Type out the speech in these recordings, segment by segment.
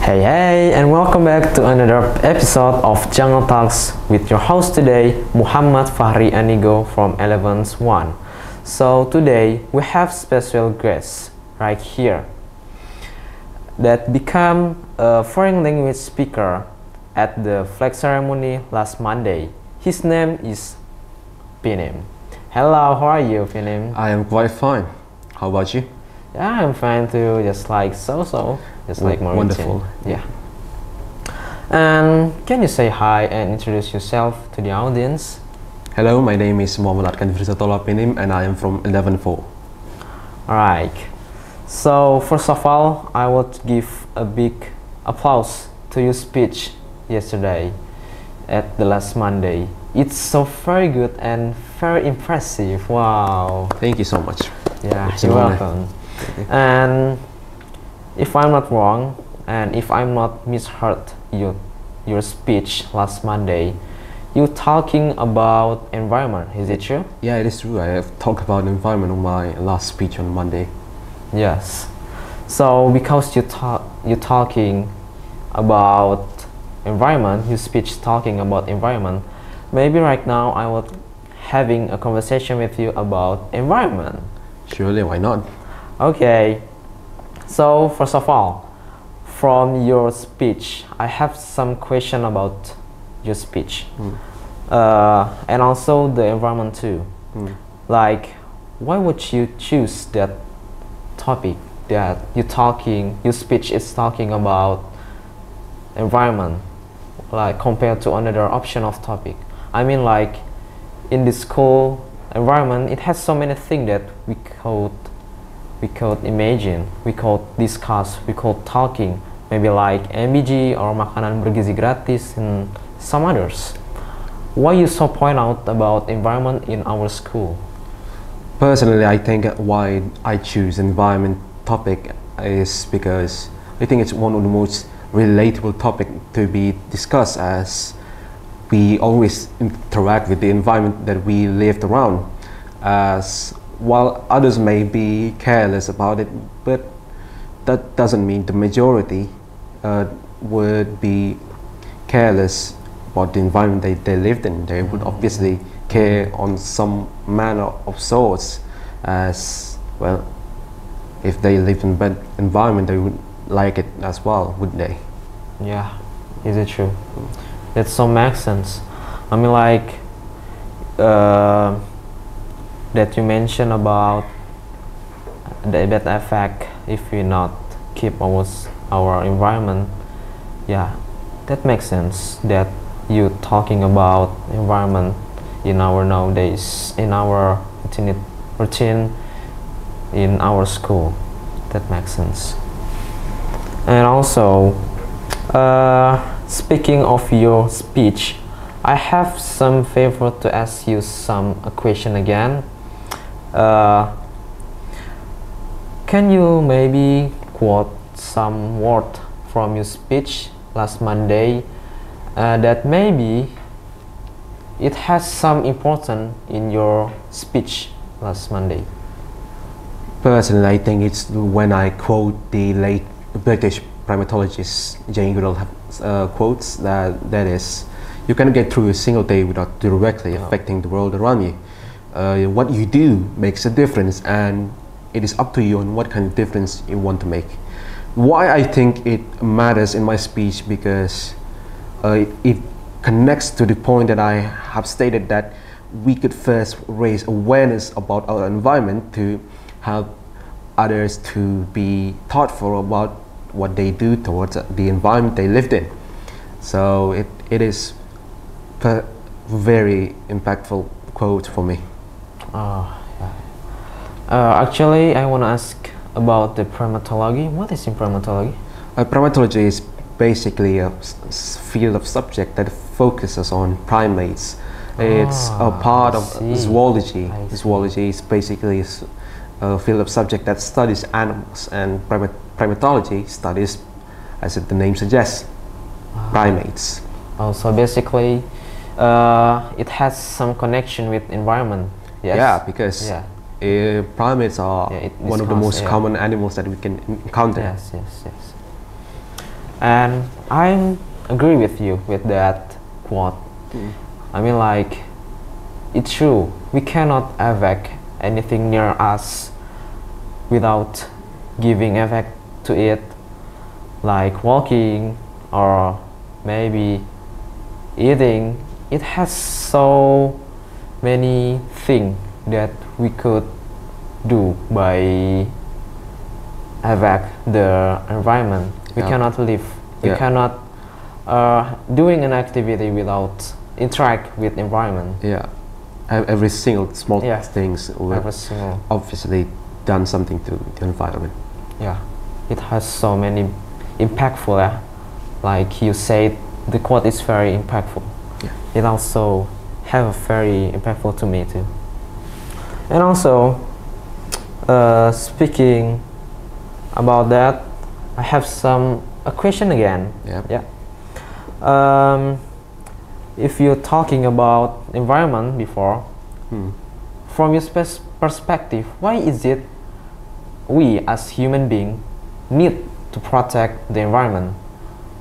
Hey, and welcome back to another episode of Jungle Talks with your host today, Muhammad Fahri Anigo from 11th1. So today we have special guest right here that became a foreign language speaker at the flag ceremony last Monday. His name is Pinim. Hello, how are you, Pinim? I am quite fine. How about you? Yeah, I'm fine too, just like so. Just like more wonderful. Yeah. And can you say hi and introduce yourself to the audience? Hello, my name is Muhammad Arkan Firzatola Pinim and I am from 11th4. Alright. So first of all, I would give a big applause to your speech yesterday at the last Monday. It's so very good and very impressive. Wow. Thank you so much. Yeah, It's you're an honor. welcome. And if I'm not wrong, and if I'm not misheard your speech last Monday, you talking about environment, is it true? Yeah, it is true. I have talked about the environment on my last speech on Monday. Yes. So because you talking about environment, your speech talking about environment, maybe right now I would having a conversation with you about environment. Surely, why not? Okay. So first of all, from your speech, I have some question about your speech, and also the environment too. Like, why would you choose that topic that your speech is talking about environment, like compared to another option of topic? I mean, like in the school environment, it has so many things that we could imagine, we could discuss, we could talking, maybe like MBG or makanan bergizi gratis and some others. Why you so point out about environment in our school? Personally, I think why I choose environment topic is because I think it's one of the most relatable topic to be discussed, as we always interact with the environment that we lived around. As while others may be careless about it, but that doesn't mean the majority would be careless about the environment they lived in. They would obviously care on some manner of sorts, as well. If they lived in bad environment, they would like it as well, wouldn't they? Yeah, is it true? That so makes sense. I mean, like that you mentioned about the bad effect if we not keep our environment. Yeah, that makes sense that you talking about environment in our nowadays, in our routine in our school. That makes sense. And also, speaking of your speech, I have some favor to ask you a question again. Can you maybe quote some word from your speech last Monday that maybe it has some importance in your speech last Monday? Personally, I think it's when I quote the late British primatologist Jane Goodall quotes that is, you cannot get through a single day without directly affecting the world around you. What you do makes a difference, and it is up to you on what kind of difference you want to make. Why I think it matters in my speech, because it connects to the point that I have stated, that we could first raise awareness about our environment to help others to be thoughtful about what they do towards the environment they lived in. So it is a very impactful quote for me. Actually, I want to ask about the primatology. What is in primatology? Primatology is basically a field of subject that focuses on primates. It's a part of zoology. Zoology is basically a field of subject that studies animals, and primatology studies, as the name suggests, primates. Oh, so basically, it has some connection with environment. Yes? Yeah, because primates are one of the most common animals that we can encounter. Yes. And I agree with you with that quote. I mean, like, it's true. We cannot evac anything near us without giving effect to it, like walking or maybe eating. It has so many things that we could do by evac the environment. We Yeah. cannot live. We Yeah. cannot doing an activity without interact with environment. Yeah, every single small Yeah. things will Every single, obviously done something to the environment. yeah, it has so many impactful. Like you said, the quote is very impactful. Yeah. It also have very impactful to me too. And also, speaking about that, I have a question again. Yeah. Yeah. If you're talking about environment before, from your perspective, why is it we as human being need to protect the environment?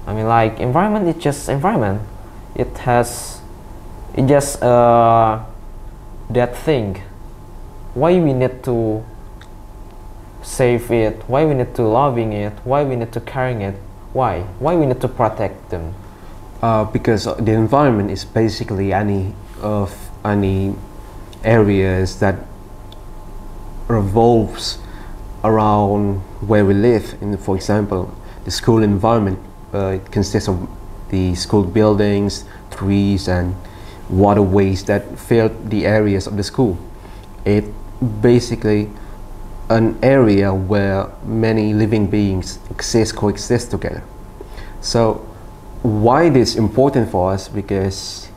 I mean, like, environment is just environment. It just that thing. Why we need to save it? Why we need to loving it? Why we need to caring it? Why we need to protect them? Because the environment is basically any areas that revolves around where we live. For example, the school environment, it consists of the school buildings, trees, and waterways that fill the areas of the school. It basically an area where many living beings coexist together. So why this is important for us? Because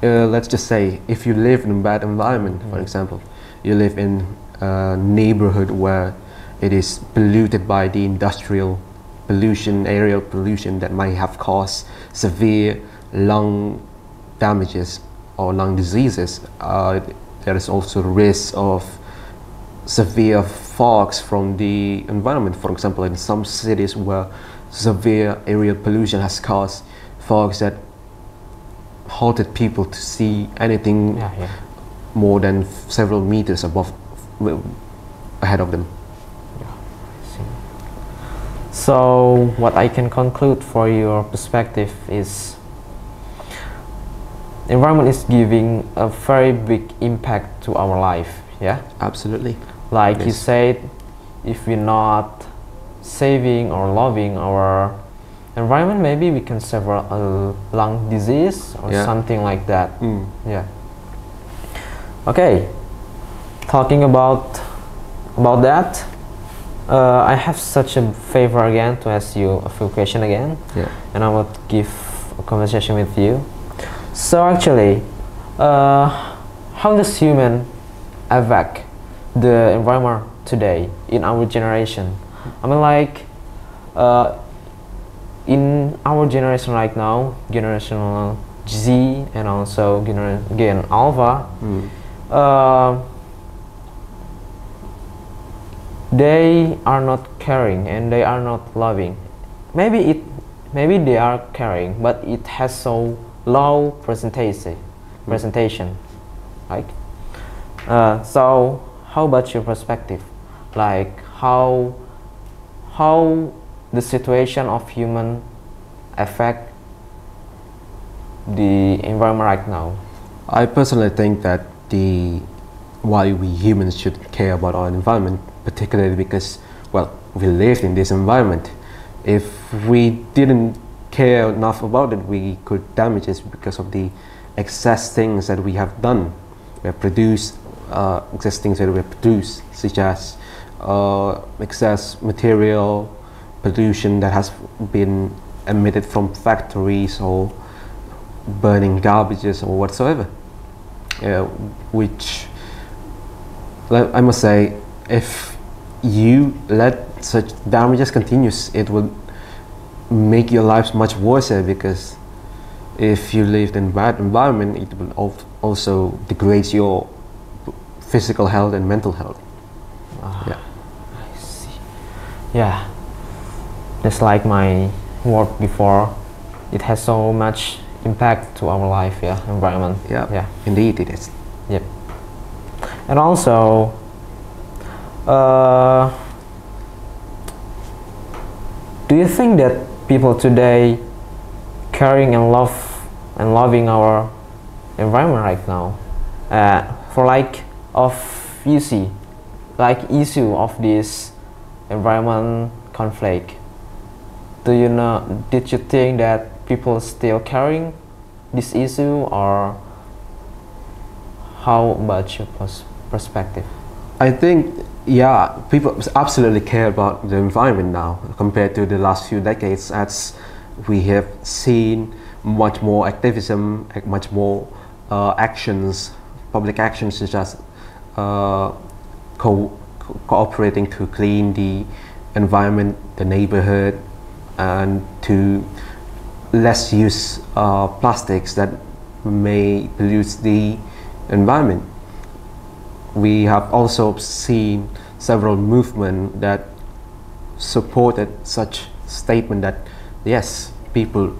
let's just say if you live in a bad environment, for example, you live in a neighborhood where it is polluted by the industrial pollution, aerial pollution that might have caused severe lung damages or lung diseases. There is also risk of severe fogs from the environment. For example, in some cities where severe aerial pollution has caused fogs that halted people to see anything more than several meters ahead of them. So what I can conclude for your perspective is environment is giving a very big impact to our life. Yeah, absolutely. Like you said, if we're not saving or loving our environment, maybe we can suffer a lung disease or something like that. Yeah. Okay, talking about that, I have such a favor again to ask you a few questions again. Yeah. And I would give a conversation with you. So actually, how does human affect the environment today in our generation? I mean, like, in our generation right now, generation Z and also Gen Alpha, they are not caring and they are not loving. Maybe they are caring, but it has so low presentation, right? So how about your perspective? Like how the situation of human affect the environment right now? I personally think that why we humans should care about our environment, particularly because, well, we live in this environment. If we didn't care enough about it, we could damage it because of the excess things that we have done. We have produced excess things that we have produced, such as excess material pollution that has been emitted from factories or burning garbages or whatsoever, which I must say, if you let such damages continues, it will make your lives much worse, because if you live in a bad environment, it will also degrade your physical health and mental health. I see. Yeah, that's like my word before, it has so much impact to our life, yeah, environment. Yeah, indeed it is. Yep. And also, do you think that people today caring and loving our environment right now, for like of issue of this environment conflict? Did you think that people still caring this issue, or how about your perspective? I think, yeah, people absolutely care about the environment now compared to the last few decades, as we have seen much more activism, much more actions, public actions, such as cooperating to clean the environment, the neighborhood, and to less use plastics that may pollute the environment. We have also seen several movements that supported such statement that yes, people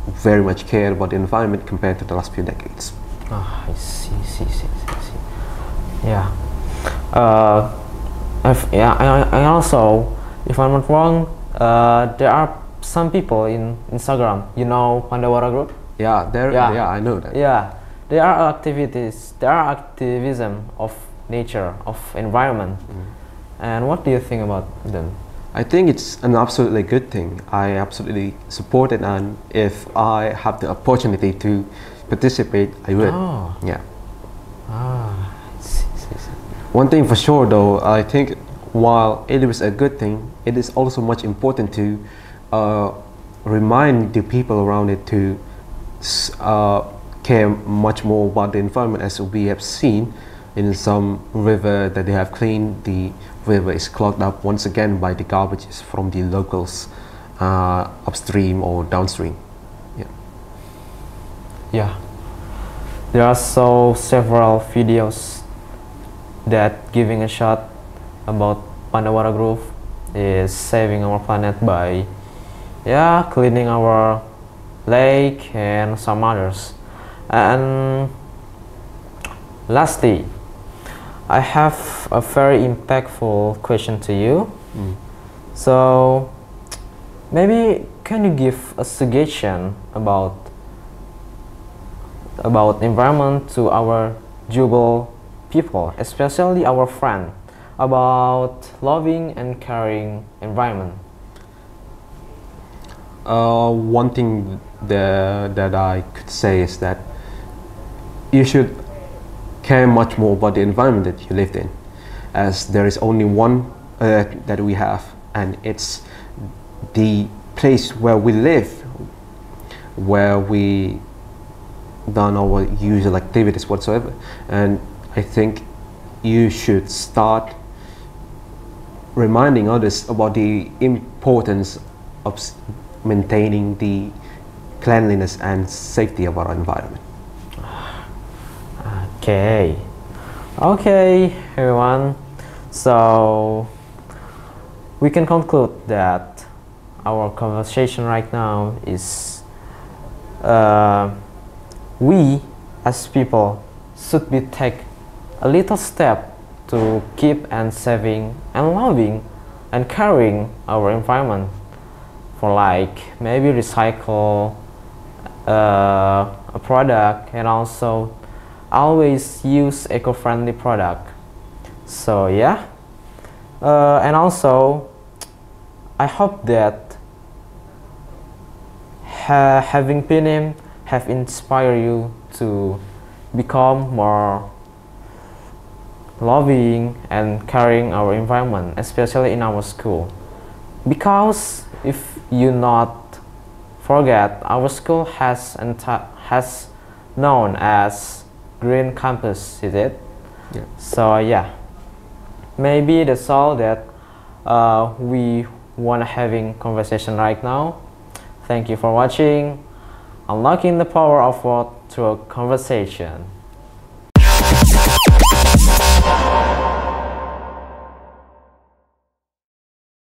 very much care about the environment compared to the last few decades. Oh, I see. Yeah. I also, if I'm not wrong, there are some people in Instagram, you know, Pandawara Group? Yeah, I know that. Yeah, there are activism of nature, of environment. And what do you think about them? I think it's an absolutely good thing. I absolutely support it, and if I have the opportunity to participate, I would. Oh. Yeah. Ah, One thing for sure though, I think while it is a good thing, it is also much important to remind the people around it to care much more about the environment, as we have seen in some river that they have cleaned. The river is clogged up once again by the garbages from the locals upstream or downstream. Yeah, there are several videos that giving a shot about Pandawara Group is saving our planet by cleaning our lake and some others. And lastly, I have a very impactful question to you. So maybe can you give a suggestion about environment to our Jubel people, especially our friend, about loving and caring environment? One thing that I could say is that you should care much more about the environment that you lived in, as there is only one Earth that we have, and it's the place where we live, where we done our usual activities whatsoever. And I think you should start reminding others about the importance of maintaining the cleanliness and safety of our environment. Okay, everyone. So we can conclude that our conversation right now is we as people should be take a little step to keep and saving and loving and caring our environment, for like maybe recycle a product, and also always use eco-friendly product. So yeah, and also I hope that having PNM have inspired you to become more loving and caring our environment, especially in our school. Because if you not forget, our school has known as Green Campus, is it? Yeah. So yeah, maybe that's all that we want having conversation right now. Thank you for watching. Unlocking the power of word through a conversation.